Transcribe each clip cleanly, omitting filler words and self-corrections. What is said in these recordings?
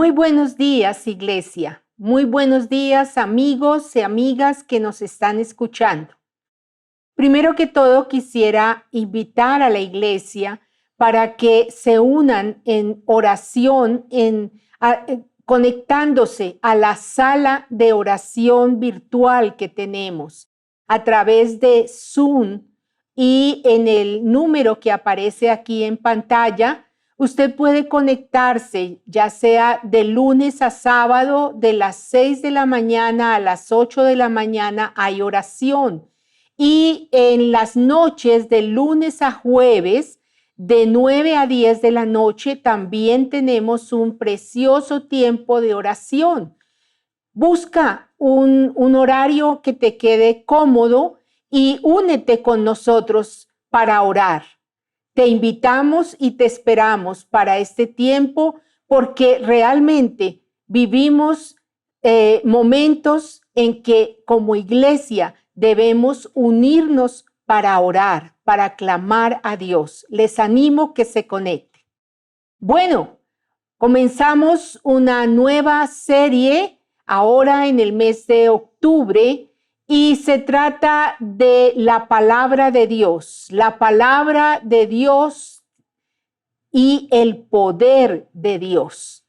Muy buenos días, iglesia. Muy buenos días, amigos y amigas que nos están escuchando. Primero que todo, quisiera invitar a la iglesia para que se unan en oración, conectándose a la sala de oración virtual que tenemos a través de Zoom y en el número que aparece aquí en pantalla. Usted puede conectarse, ya sea de lunes a sábado, de las 6 de la mañana a las 8 de la mañana hay oración. Y en las noches, de lunes a jueves, de 9 a 10 de la noche, también tenemos un precioso tiempo de oración. Busca un horario que te quede cómodo y únete con nosotros para orar. Te invitamos y te esperamos para este tiempo porque realmente vivimos momentos en que como iglesia debemos unirnos para orar, para clamar a Dios. Les animo que se conecten. Bueno, comenzamos una nueva serie ahora en el mes de octubre. Y se trata de la palabra de Dios y el poder de Dios.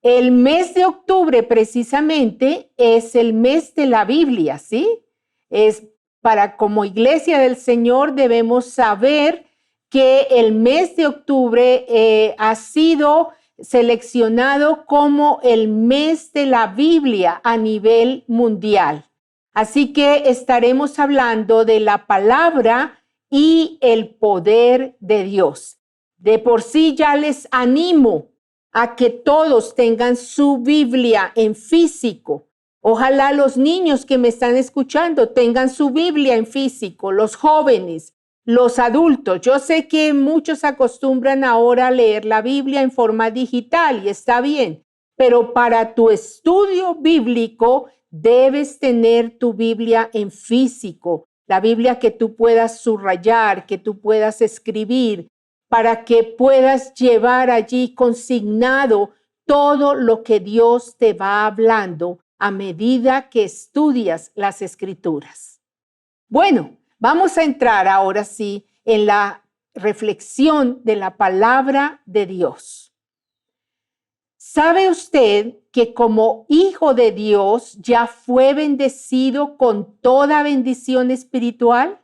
El mes de octubre precisamente es el mes de la Biblia, ¿sí? Como iglesia del Señor debemos saber que el mes de octubre ha sido seleccionado como el mes de la Biblia a nivel mundial. Así que estaremos hablando de la palabra y el poder de Dios. De por sí ya les animo a que todos tengan su Biblia en físico. Ojalá los niños que me están escuchando tengan su Biblia en físico, los jóvenes, los adultos. Yo sé que muchos acostumbran ahora a leer la Biblia en forma digital y está bien, pero para tu estudio bíblico debes tener tu Biblia en físico, la Biblia que tú puedas subrayar, que tú puedas escribir, para que puedas llevar allí consignado todo lo que Dios te va hablando a medida que estudias las Escrituras. Bueno, vamos a entrar ahora sí en la reflexión de la palabra de Dios. ¿Sabe usted que como hijo de Dios ya fue bendecido con toda bendición espiritual?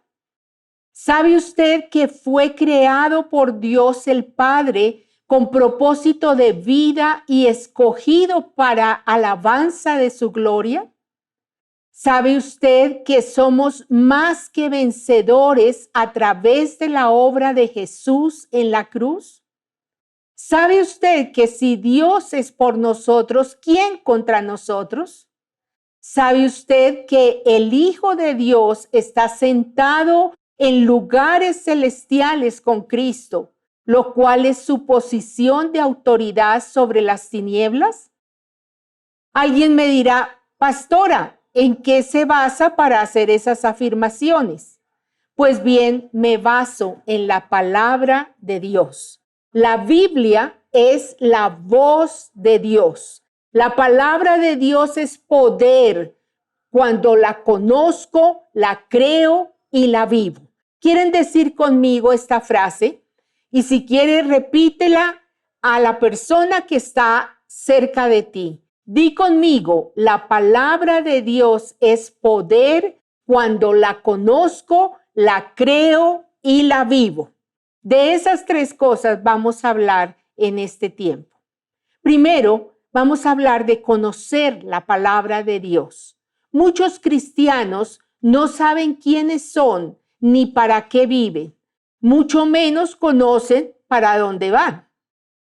¿Sabe usted que fue creado por Dios el Padre con propósito de vida y escogido para alabanza de su gloria? ¿Sabe usted que somos más que vencedores a través de la obra de Jesús en la cruz? ¿Sabe usted que si Dios es por nosotros, ¿quién contra nosotros? ¿Sabe usted que el Hijo de Dios está sentado en lugares celestiales con Cristo, lo cual es su posición de autoridad sobre las tinieblas? Alguien me dirá, pastora, ¿en qué se basa para hacer esas afirmaciones? Pues bien, me baso en la palabra de Dios. La Biblia es la voz de Dios. La palabra de Dios es poder. Cuando la conozco, la creo y la vivo. ¿Quieren decir conmigo esta frase? Y si quieres, repítela a la persona que está cerca de ti. Di conmigo, la palabra de Dios es poder. Cuando la conozco, la creo y la vivo. De esas tres cosas vamos a hablar en este tiempo. Primero, vamos a hablar de conocer la palabra de Dios. Muchos cristianos no saben quiénes son ni para qué viven, mucho menos conocen para dónde van.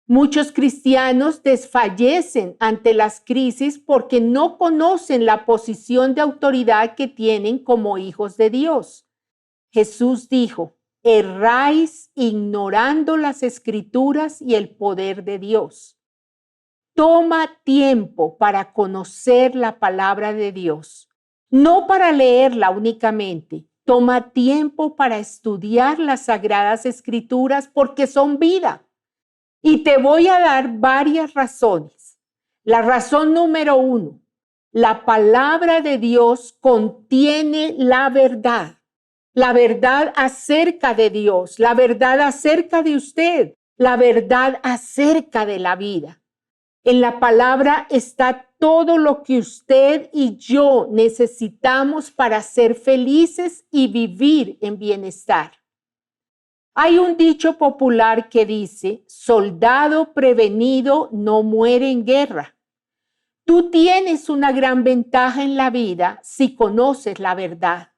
Muchos cristianos desfallecen ante las crisis porque no conocen la posición de autoridad que tienen como hijos de Dios. Jesús dijo, erráis ignorando las Escrituras y el poder de Dios. Toma tiempo para conocer la palabra de Dios, no para leerla únicamente. Toma tiempo para estudiar las Sagradas Escrituras porque son vida. Y te voy a dar varias razones. La razón número 1, la palabra de Dios contiene la verdad acerca de Dios, la verdad acerca de usted, la verdad acerca de la vida. En la palabra está todo lo que usted y yo necesitamos para ser felices y vivir en bienestar. Hay un dicho popular que dice, soldado prevenido no muere en guerra. Tú tienes una gran ventaja en la vida si conoces la verdad.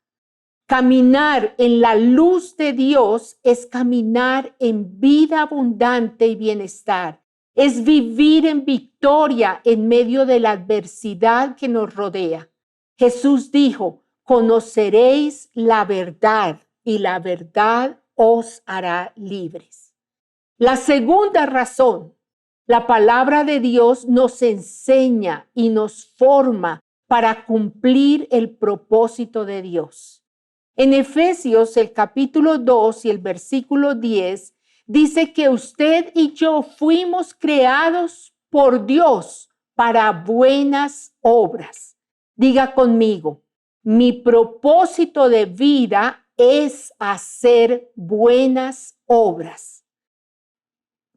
Caminar en la luz de Dios es caminar en vida abundante y bienestar. Es vivir en victoria en medio de la adversidad que nos rodea. Jesús dijo, conoceréis la verdad y la verdad os hará libres. La segunda razón, la palabra de Dios nos enseña y nos forma para cumplir el propósito de Dios. En Efesios, el capítulo 2 y el versículo 10, dice que usted y yo fuimos creados por Dios para buenas obras. Diga conmigo, mi propósito de vida es hacer buenas obras.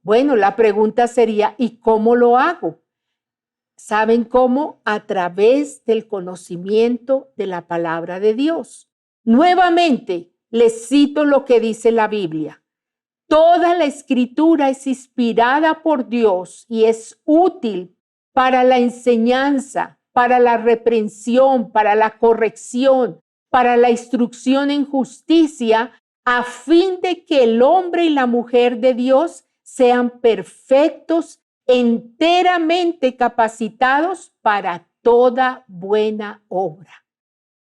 Bueno, la pregunta sería, ¿y cómo lo hago? ¿Saben cómo? A través del conocimiento de la palabra de Dios. Nuevamente, les cito lo que dice la Biblia. Toda la escritura es inspirada por Dios y es útil para la enseñanza, para la reprensión, para la corrección, para la instrucción en justicia, a fin de que el hombre y la mujer de Dios sean perfectos, enteramente capacitados para toda buena obra.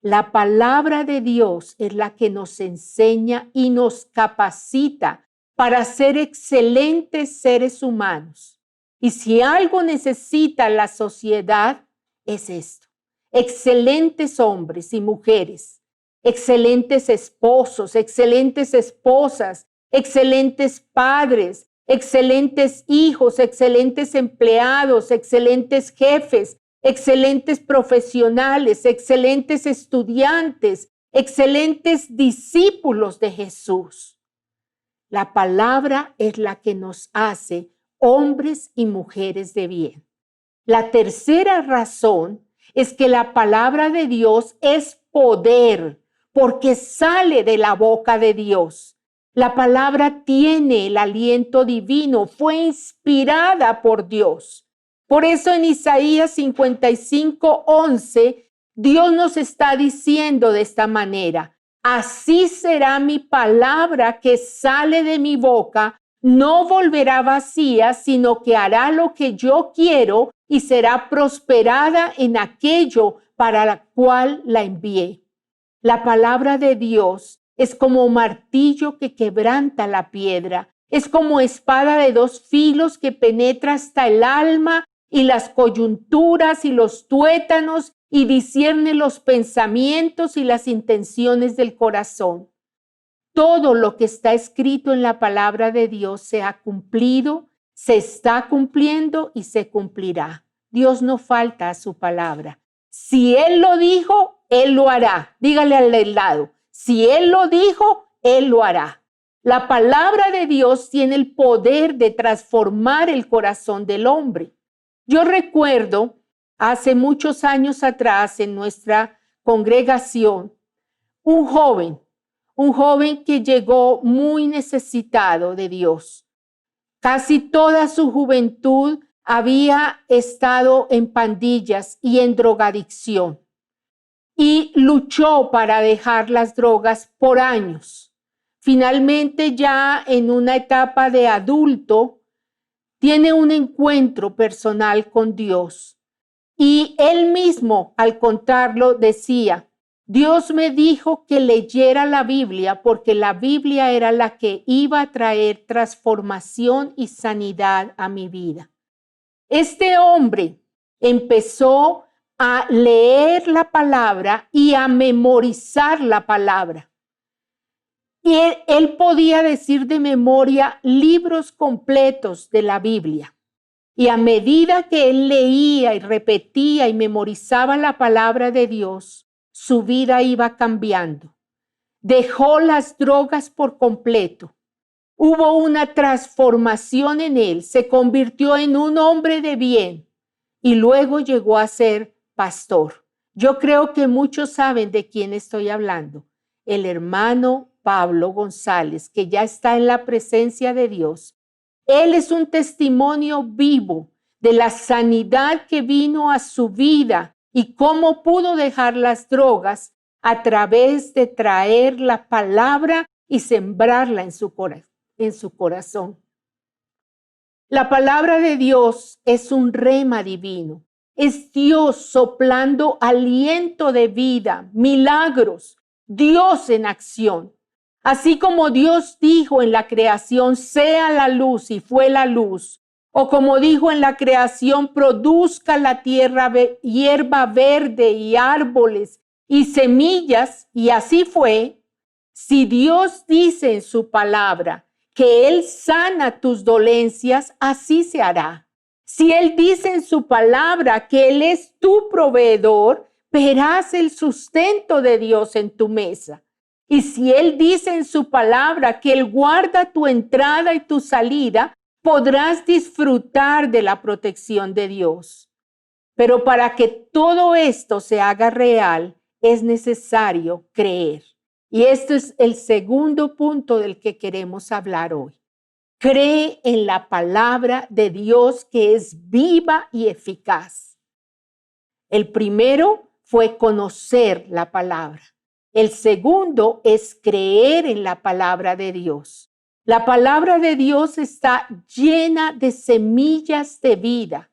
La palabra de Dios es la que nos enseña y nos capacita para ser excelentes seres humanos. Y si algo necesita la sociedad, es esto. Excelentes hombres y mujeres, excelentes esposos, excelentes esposas, excelentes padres, excelentes hijos, excelentes empleados, excelentes jefes, excelentes profesionales, excelentes estudiantes, excelentes discípulos de Jesús. La palabra es la que nos hace hombres y mujeres de bien. La tercera razón es que la palabra de Dios es poder, porque sale de la boca de Dios. La palabra tiene el aliento divino, fue inspirada por Dios. Por eso en Isaías 55:11, Dios nos está diciendo de esta manera, así será mi palabra que sale de mi boca, no volverá vacía, sino que hará lo que yo quiero y será prosperada en aquello para la cual la envié. La palabra de Dios es como martillo que quebranta la piedra, es como espada de dos filos que penetra hasta el alma y las coyunturas y los tuétanos y discierne los pensamientos y las intenciones del corazón. Todo lo que está escrito en la palabra de Dios se ha cumplido, se está cumpliendo y se cumplirá. Dios no falta a su palabra. Si Él lo dijo, Él lo hará. Dígale al del lado, si Él lo dijo, Él lo hará. La palabra de Dios tiene el poder de transformar el corazón del hombre. Yo recuerdo hace muchos años atrás en nuestra congregación, un joven que llegó muy necesitado de Dios. Casi toda su juventud había estado en pandillas y en drogadicción y luchó para dejar las drogas por años. Finalmente, ya en una etapa de adulto, tiene un encuentro personal con Dios. Y él mismo, al contarlo, decía, Dios me dijo que leyera la Biblia porque la Biblia era la que iba a traer transformación y sanidad a mi vida. Este hombre empezó a leer la palabra y a memorizar la palabra. Y él podía decir de memoria libros completos de la Biblia. Y a medida que él leía y repetía y memorizaba la palabra de Dios, su vida iba cambiando. Dejó las drogas por completo. Hubo una transformación en él. Se convirtió en un hombre de bien y luego llegó a ser pastor. Yo creo que muchos saben de quién estoy hablando. El hermano Pablo González, que ya está en la presencia de Dios. Él es un testimonio vivo de la sanidad que vino a su vida y cómo pudo dejar las drogas a través de traer la palabra y sembrarla en su corazón. La palabra de Dios es un rema divino. Es Dios soplando aliento de vida, milagros, Dios en acción. Así como Dios dijo en la creación, sea la luz y fue la luz. O como dijo en la creación, produzca la tierra hierba verde y árboles y semillas, y así fue. Si Dios dice en su palabra que Él sana tus dolencias, así se hará. Si Él dice en su palabra que Él es tu proveedor, verás el sustento de Dios en tu mesa. Y si Él dice en su palabra que Él guarda tu entrada y tu salida, podrás disfrutar de la protección de Dios. Pero para que todo esto se haga real, es necesario creer. Y este es el segundo punto del que queremos hablar hoy. Cree en la palabra de Dios que es viva y eficaz. El primero fue conocer la palabra. El segundo es creer en la palabra de Dios. La palabra de Dios está llena de semillas de vida.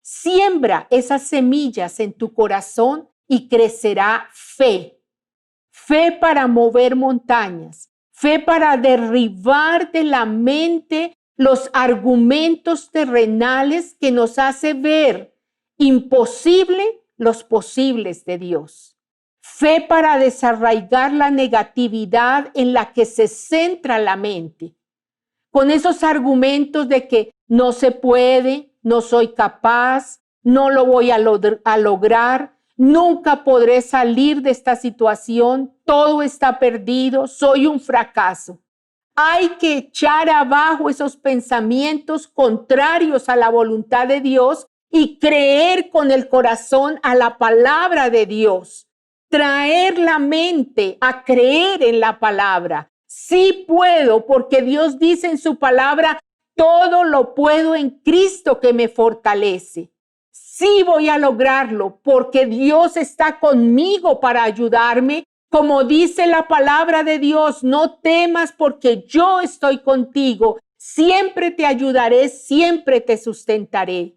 Siembra esas semillas en tu corazón y crecerá fe. Fe para mover montañas. Fe para derribar de la mente los argumentos terrenales que nos hace ver imposible los posibles de Dios. Fe para desarraigar la negatividad en la que se centra la mente. Con esos argumentos de que no se puede, no soy capaz, no lo voy a lograr, nunca podré salir de esta situación, todo está perdido, soy un fracaso. Hay que echar abajo esos pensamientos contrarios a la voluntad de Dios y creer con el corazón a la palabra de Dios. Traer la mente a creer en la palabra. Sí puedo, porque Dios dice en su palabra, todo lo puedo en Cristo que me fortalece. Sí voy a lograrlo, porque Dios está conmigo para ayudarme. Como dice la palabra de Dios, no temas porque yo estoy contigo. Siempre te ayudaré, siempre te sustentaré.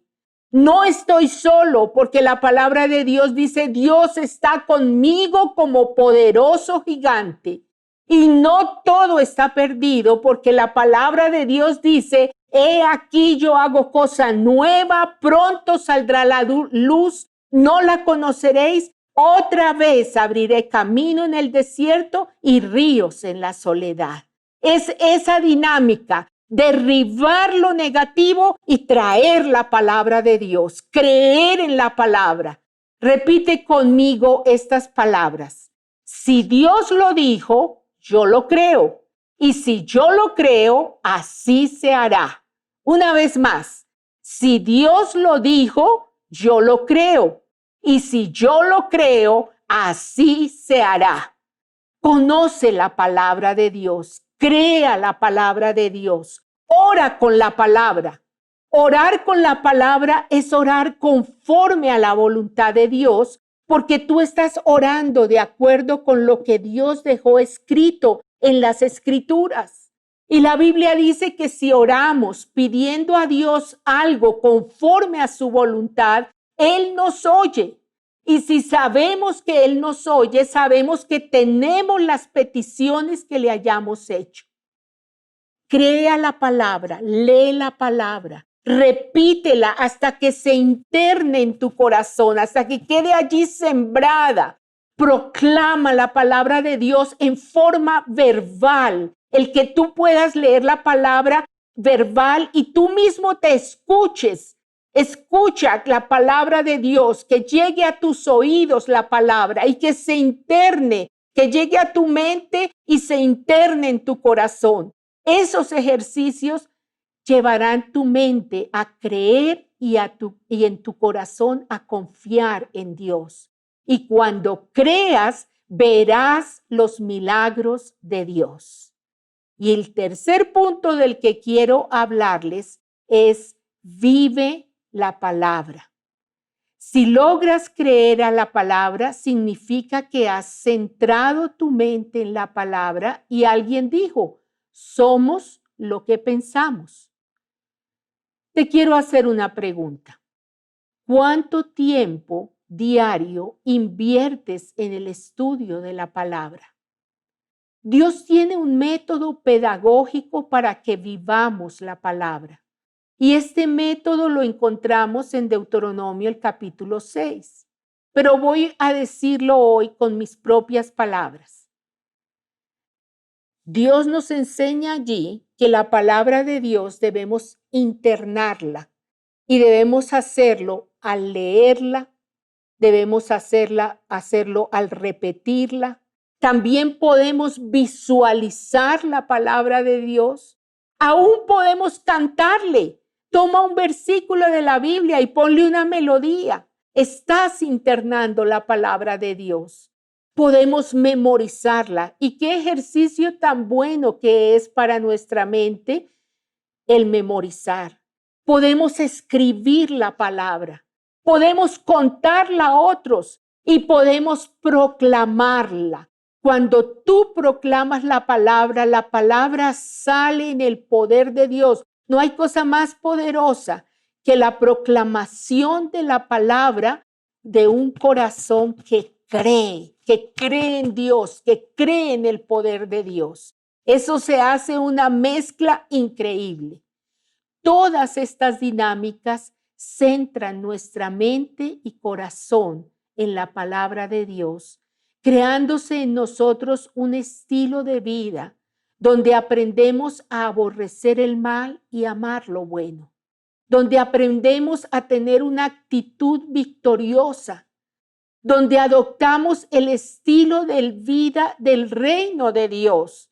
No estoy solo, porque la palabra de Dios dice, Dios está conmigo como poderoso gigante. Y no todo está perdido, porque la palabra de Dios dice, he aquí yo hago cosa nueva, pronto saldrá la luz, no la conoceréis. Otra vez abriré camino en el desierto y ríos en la soledad. Es esa dinámica. Derribar lo negativo y traer la palabra de Dios, creer en la palabra. Repite conmigo estas palabras. Si Dios lo dijo, yo lo creo. Y si yo lo creo, así se hará. Una vez más, si Dios lo dijo, yo lo creo. Y si yo lo creo, así se hará. Conoce la palabra de Dios. Crea la palabra de Dios. Ora con la palabra. Orar con la palabra es orar conforme a la voluntad de Dios, porque tú estás orando de acuerdo con lo que Dios dejó escrito en las Escrituras. Y la Biblia dice que si oramos pidiendo a Dios algo conforme a su voluntad, Él nos oye. Y si sabemos que Él nos oye, sabemos que tenemos las peticiones que le hayamos hecho. Crea la palabra, lee la palabra, repítela hasta que se interne en tu corazón, hasta que quede allí sembrada. Proclama la palabra de Dios en forma verbal, el que tú puedas leer la palabra verbal y tú mismo te escuches Escucha la palabra de Dios, que llegue a tus oídos la palabra y que se interne, que llegue a tu mente y se interne en tu corazón. Esos ejercicios llevarán tu mente a creer y en tu corazón a confiar en Dios. Y cuando creas, verás los milagros de Dios. Y el tercer punto del que quiero hablarles es: vive la palabra. Si logras creer a la palabra, significa que has centrado tu mente en la palabra y alguien dijo: somos lo que pensamos. Te quiero hacer una pregunta. ¿Cuánto tiempo diario inviertes en el estudio de la palabra? Dios tiene un método pedagógico para que vivamos la palabra. Y este método lo encontramos en Deuteronomio el capítulo 6. Pero voy a decirlo hoy con mis propias palabras. Dios nos enseña allí que la palabra de Dios debemos internarla y debemos hacerlo al leerla, debemos hacerlo al repetirla. También podemos visualizar la palabra de Dios. Aún podemos cantarle. Toma un versículo de la Biblia y ponle una melodía. Estás internando la palabra de Dios. Podemos memorizarla. Y qué ejercicio tan bueno que es para nuestra mente el memorizar. Podemos escribir la palabra. Podemos contarla a otros y podemos proclamarla. Cuando tú proclamas la palabra sale en el poder de Dios. No hay cosa más poderosa que la proclamación de la palabra de un corazón que cree en Dios, que cree en el poder de Dios. Eso se hace una mezcla increíble. Todas estas dinámicas centran nuestra mente y corazón en la palabra de Dios, creándose en nosotros un estilo de vida donde aprendemos a aborrecer el mal y amar lo bueno, donde aprendemos a tener una actitud victoriosa, donde adoptamos el estilo de vida del reino de Dios.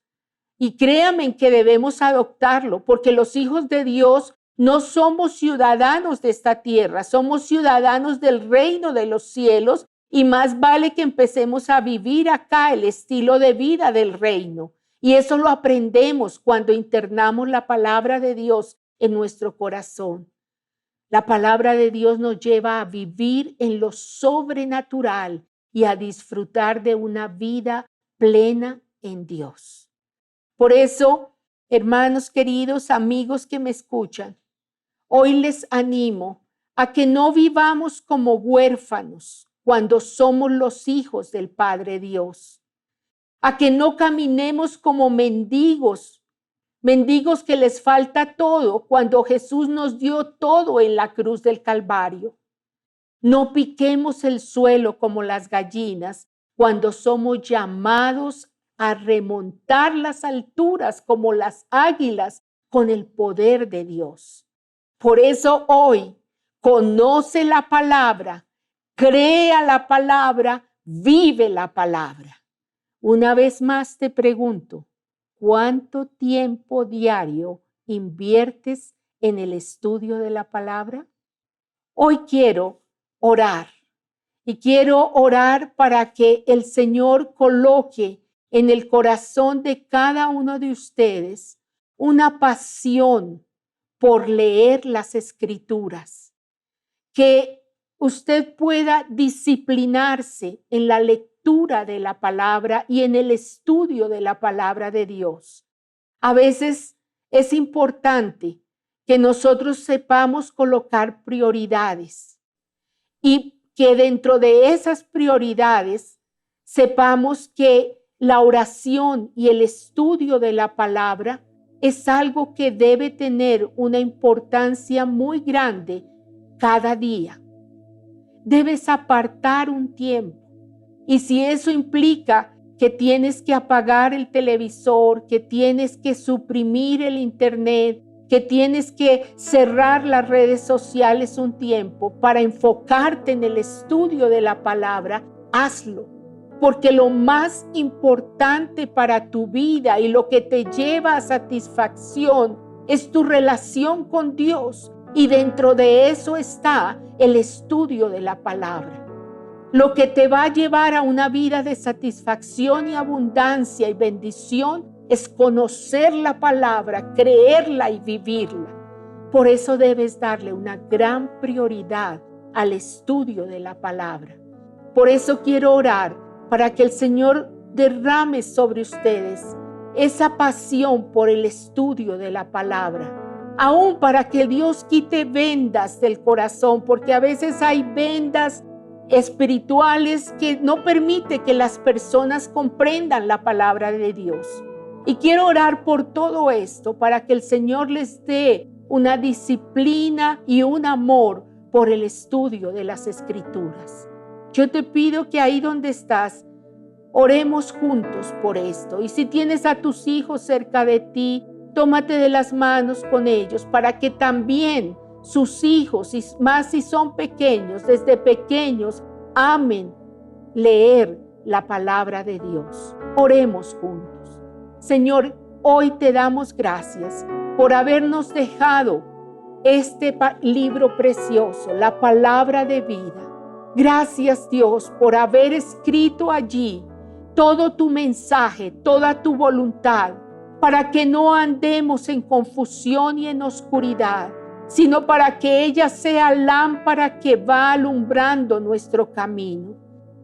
Y créanme que debemos adoptarlo, porque los hijos de Dios no somos ciudadanos de esta tierra, somos ciudadanos del reino de los cielos, y más vale que empecemos a vivir acá el estilo de vida del reino. Y eso lo aprendemos cuando internamos la palabra de Dios en nuestro corazón. La palabra de Dios nos lleva a vivir en lo sobrenatural y a disfrutar de una vida plena en Dios. Por eso, hermanos queridos, amigos que me escuchan, hoy les animo a que no vivamos como huérfanos cuando somos los hijos del Padre Dios, a que no caminemos como mendigos que les falta todo cuando Jesús nos dio todo en la cruz del Calvario. No piquemos el suelo como las gallinas cuando somos llamados a remontar las alturas como las águilas con el poder de Dios. Por eso hoy, conoce la palabra, crea la palabra, vive la palabra. Una vez más te pregunto, ¿cuánto tiempo diario inviertes en el estudio de la palabra? Hoy quiero orar y quiero orar para que el Señor coloque en el corazón de cada uno de ustedes una pasión por leer las Escrituras, que usted pueda disciplinarse en la lectura de la palabra y en el estudio de la palabra de Dios. A veces es importante que nosotros sepamos colocar prioridades y que dentro de esas prioridades sepamos que la oración y el estudio de la palabra es algo que debe tener una importancia muy grande cada día. Debes apartar un tiempo. Y si eso implica que tienes que apagar el televisor, que tienes que suprimir el internet, que tienes que cerrar las redes sociales un tiempo para enfocarte en el estudio de la palabra, hazlo. Porque lo más importante para tu vida y lo que te lleva a satisfacción es tu relación con Dios. Y dentro de eso está el estudio de la palabra. Lo que te va a llevar a una vida de satisfacción y abundancia y bendición es conocer la palabra, creerla y vivirla. Por eso debes darle una gran prioridad al estudio de la palabra. Por eso quiero orar para que el Señor derrame sobre ustedes esa pasión por el estudio de la palabra. Aún para que Dios quite vendas del corazón, porque a veces hay vendas espirituales que no permite que las personas comprendan la palabra de Dios. Y quiero orar por todo esto para que el Señor les dé una disciplina y un amor por el estudio de las Escrituras. Yo te pido que ahí donde estás, oremos juntos por esto. Y si tienes a tus hijos cerca de ti, tómate de las manos con ellos para que también sus hijos, y más si son pequeños, desde pequeños, amen leer la palabra de Dios. Oremos juntos. Señor, hoy te damos gracias por habernos dejado este libro precioso, la palabra de vida. Gracias, Dios, por haber escrito allí todo tu mensaje, toda tu voluntad, para que no andemos en confusión y en oscuridad, sino para que ella sea lámpara que va alumbrando nuestro camino.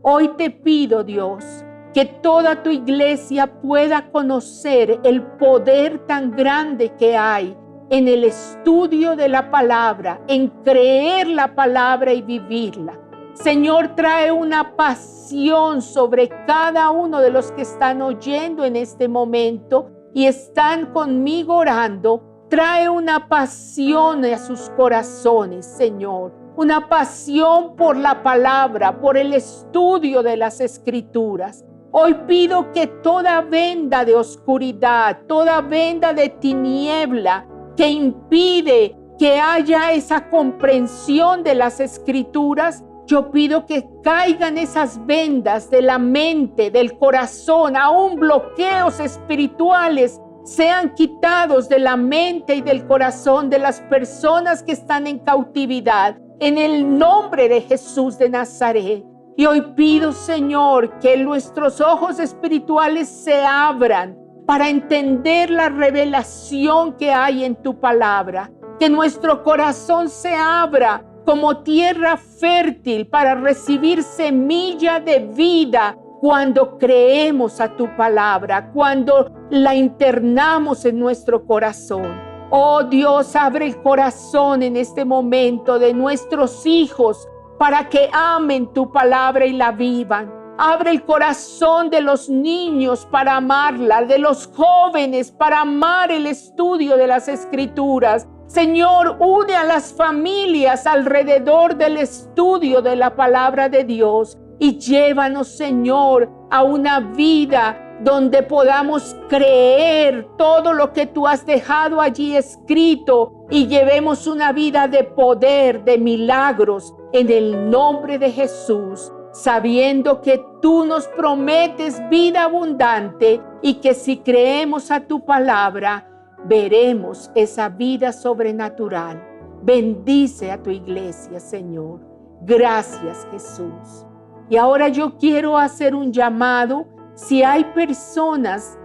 Hoy te pido, Dios, que toda tu iglesia pueda conocer el poder tan grande que hay en el estudio de la palabra, en creer la palabra y vivirla. Señor, trae una pasión sobre cada uno de los que están oyendo en este momento y están conmigo orando. Trae una pasión a sus corazones, Señor. Una pasión por la palabra, por el estudio de las Escrituras. Hoy pido que toda venda de oscuridad, toda venda de tiniebla que impide que haya esa comprensión de las Escrituras, yo pido que caigan esas vendas de la mente, del corazón, aún bloqueos espirituales sean quitados de la mente y del corazón de las personas que están en cautividad, en el nombre de Jesús de Nazaret. Y hoy pido, Señor, que nuestros ojos espirituales se abran para entender la revelación que hay en tu palabra, que nuestro corazón se abra como tierra fértil para recibir semilla de vida cuando creemos a tu palabra, cuando la internamos en nuestro corazón. Oh Dios, abre el corazón en este momento de nuestros hijos para que amen tu palabra y la vivan. Abre el corazón de los niños para amarla, de los jóvenes para amar el estudio de las Escrituras. Señor, une a las familias alrededor del estudio de la palabra de Dios y llévanos, Señor, a una vida donde podamos creer todo lo que tú has dejado allí escrito y llevemos una vida de poder, de milagros, en el nombre de Jesús, sabiendo que tú nos prometes vida abundante y que si creemos a tu palabra, veremos esa vida sobrenatural. Bendice a tu iglesia, Señor. Gracias, Jesús. Y ahora yo quiero hacer un llamado. Si hay personas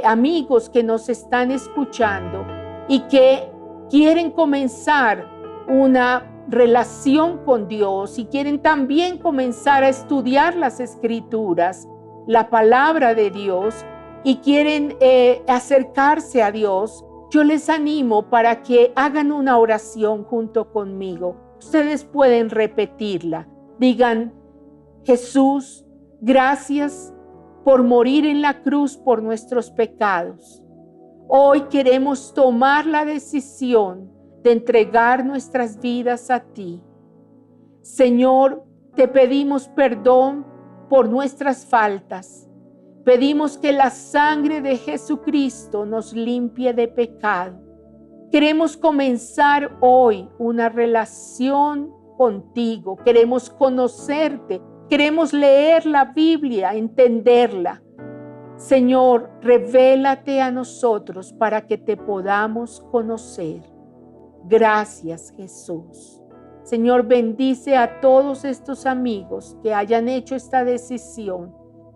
amigos que nos están escuchando y que quieren comenzar una relación con Dios y quieren también comenzar a estudiar las Escrituras, la palabra de Dios, y quieren acercarse a Dios, yo les animo para que hagan una oración junto conmigo. Ustedes pueden repetirla. Digan: Jesús, gracias por morir en la cruz por nuestros pecados. Hoy queremos tomar la decisión de entregar nuestras vidas a ti. Señor, te pedimos perdón por nuestras faltas. Pedimos que la sangre de Jesucristo nos limpie de pecado. Queremos comenzar hoy una relación contigo. Queremos conocerte. Queremos leer la Biblia, entenderla. Señor, revélate a nosotros para que te podamos conocer. Gracias, Jesús. Señor, bendice a todos estos amigos que hayan hecho esta decisión.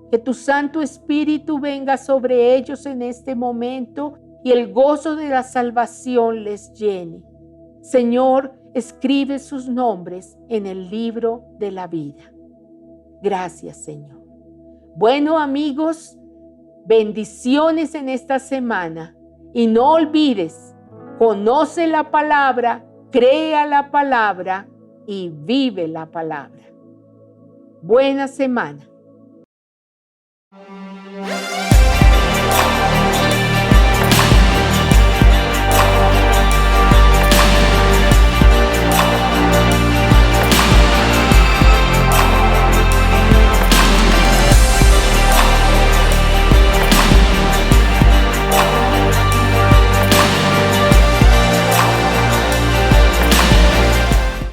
Que tu Santo Espíritu venga sobre ellos en este momento y el gozo de la salvación les llene. Señor, escribe sus nombres en el libro de la vida. Gracias, Señor. Bueno, amigos, bendiciones en esta semana. Y no olvides, conoce la palabra, crea la palabra y vive la palabra. Buena semana.